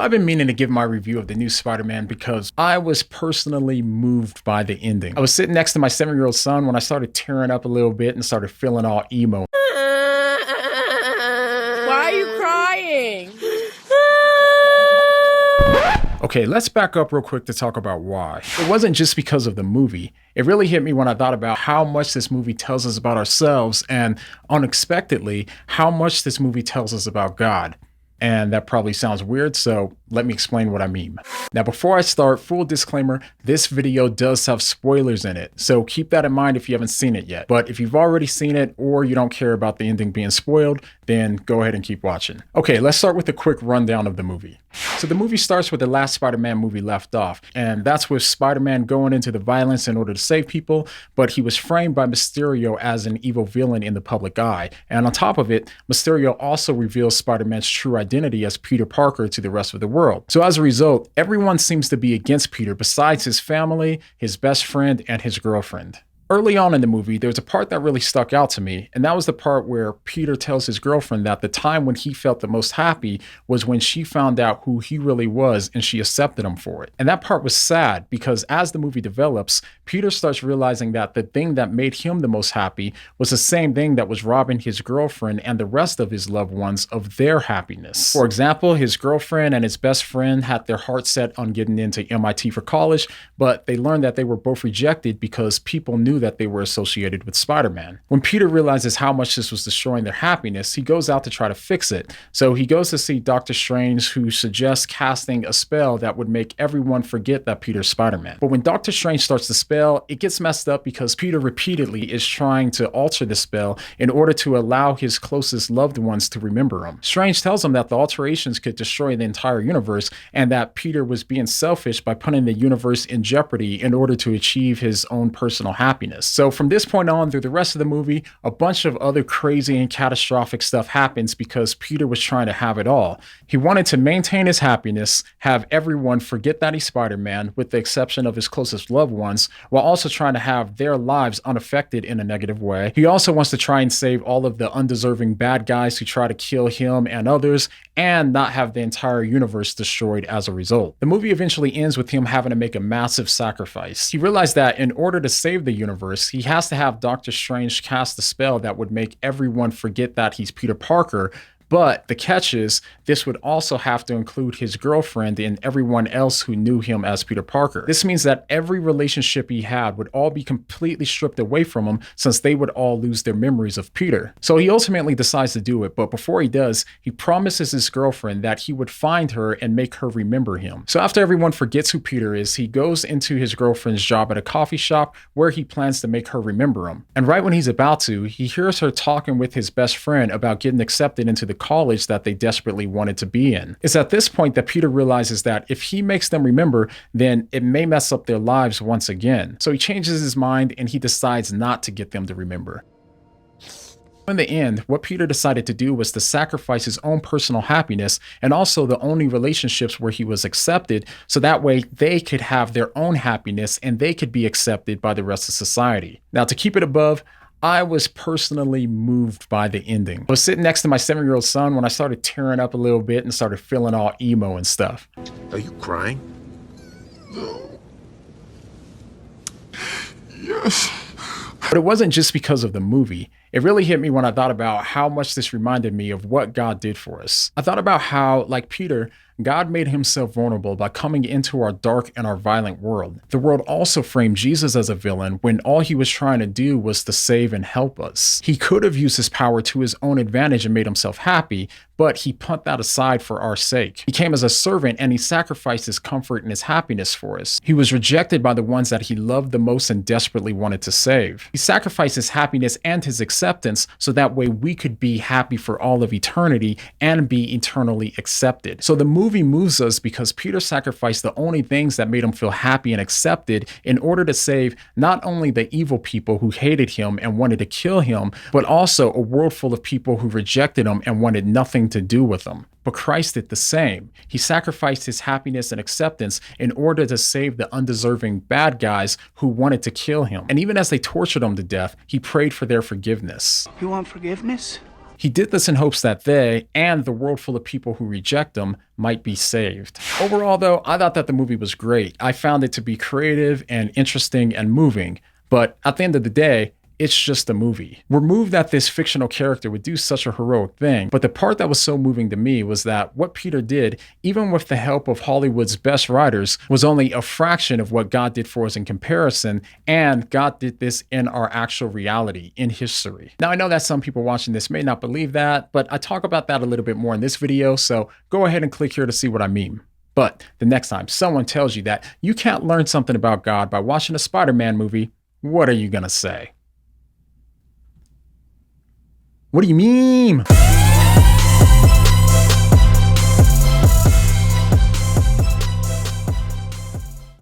I've been meaning to give my review of the new Spider-Man because I was personally moved by the ending. I was sitting next to my 7-year-old son when I started tearing up a little bit and started feeling all emo. Why are you crying? Okay, let's back up real quick to talk about why. It wasn't just because of the movie. It really hit me when I thought about how much this movie tells us about ourselves and, unexpectedly, how much this movie tells us about God. And that probably sounds weird, so let me explain what I mean. Now, before I start, full disclaimer, this video does have spoilers in it, so keep that in mind if you haven't seen it yet. But if you've already seen it or you don't care about the ending being spoiled, then go ahead and keep watching. Okay, let's start with a quick rundown of the movie. So the movie starts with the last Spider-Man movie left off, and that's with Spider-Man going into the violence in order to save people, but he was framed by Mysterio as an evil villain in the public eye. And on top of it, Mysterio also reveals Spider-Man's true identity as Peter Parker to the rest of the world. So as a result, everyone seems to be against Peter besides his family, his best friend, and his girlfriend. Early on in the movie, there's a part that really stuck out to me, and that was the part where Peter tells his girlfriend that the time when he felt the most happy was when she found out who he really was and she accepted him for it. And that part was sad because as the movie develops, Peter starts realizing that the thing that made him the most happy was the same thing that was robbing his girlfriend and the rest of his loved ones of their happiness. For example, his girlfriend and his best friend had their hearts set on getting into MIT for college, but they learned that they were both rejected because people knew that they were associated with Spider-Man. When Peter realizes how much this was destroying their happiness, he goes out to try to fix it. So he goes to see Dr. Strange, who suggests casting a spell that would make everyone forget that Peter's Spider-Man. But when Dr. Strange starts the spell, it gets messed up because Peter repeatedly is trying to alter the spell in order to allow his closest loved ones to remember him. Strange tells him that the alterations could destroy the entire universe and that Peter was being selfish by putting the universe in jeopardy in order to achieve his own personal happiness. So from this point on through the rest of the movie, a bunch of other crazy and catastrophic stuff happens because Peter was trying to have it all. He wanted to maintain his happiness, have everyone forget that he's Spider-Man, with the exception of his closest loved ones, while also trying to have their lives unaffected in a negative way. He also wants to try and save all of the undeserving bad guys who try to kill him and others, and not have the entire universe destroyed as a result. The movie eventually ends with him having to make a massive sacrifice. He realized that in order to save the universe, he has to have Dr. Strange cast a spell that would make everyone forget that he's Peter Parker. But the catch is, this would also have to include his girlfriend and everyone else who knew him as Peter Parker. This means that every relationship he had would all be completely stripped away from him since they would all lose their memories of Peter. So he ultimately decides to do it, but before he does, he promises his girlfriend that he would find her and make her remember him. So after everyone forgets who Peter is, he goes into his girlfriend's job at a coffee shop where he plans to make her remember him. And right when he's about to, he hears her talking with his best friend about getting accepted into the college that they desperately wanted to be in. It's at this point that Peter realizes that if he makes them remember, then it may mess up their lives once again. So he changes his mind and he decides not to get them to remember. In the end, what Peter decided to do was to sacrifice his own personal happiness and also the only relationships where he was accepted, so that way they could have their own happiness and they could be accepted by the rest of society. Now, to keep it above, I was personally moved by the ending. I was sitting next to my 7-year-old son when I started tearing up a little bit and started feeling all emo and stuff. Are you crying? No. Yes. But it wasn't just because of the movie. It really hit me when I thought about how much this reminded me of what God did for us. I thought about how, like Peter, God made himself vulnerable by coming into our dark and our violent world. The world also framed Jesus as a villain when all he was trying to do was to save and help us. He could have used his power to his own advantage and made himself happy, but he put that aside for our sake. He came as a servant and he sacrificed his comfort and his happiness for us. He was rejected by the ones that he loved the most and desperately wanted to save. He sacrificed his happiness and his acceptance so that way we could be happy for all of eternity and be eternally accepted. So the movie moves us because Peter sacrificed the only things that made him feel happy and accepted in order to save not only the evil people who hated him and wanted to kill him, but also a world full of people who rejected him and wanted nothing to do with him. But Christ did the same. He sacrificed his happiness and acceptance in order to save the undeserving bad guys who wanted to kill him. And even as they tortured him to death, he prayed for their forgiveness. You want forgiveness? He did this in hopes that they, and the world full of people who reject him, might be saved. Overall, though, I thought that the movie was great. I found it to be creative and interesting and moving. But at the end of the day, it's just a movie. We're moved that this fictional character would do such a heroic thing, but the part that was so moving to me was that what Peter did, even with the help of Hollywood's best writers, was only a fraction of what God did for us in comparison, and God did this in our actual reality, in history. Now, I know that some people watching this may not believe that, but I talk about that a little bit more in this video, so go ahead and click here to see what I mean. But the next time someone tells you that you can't learn something about God by watching a Spider-Man movie, what are you gonna say? What do you mean?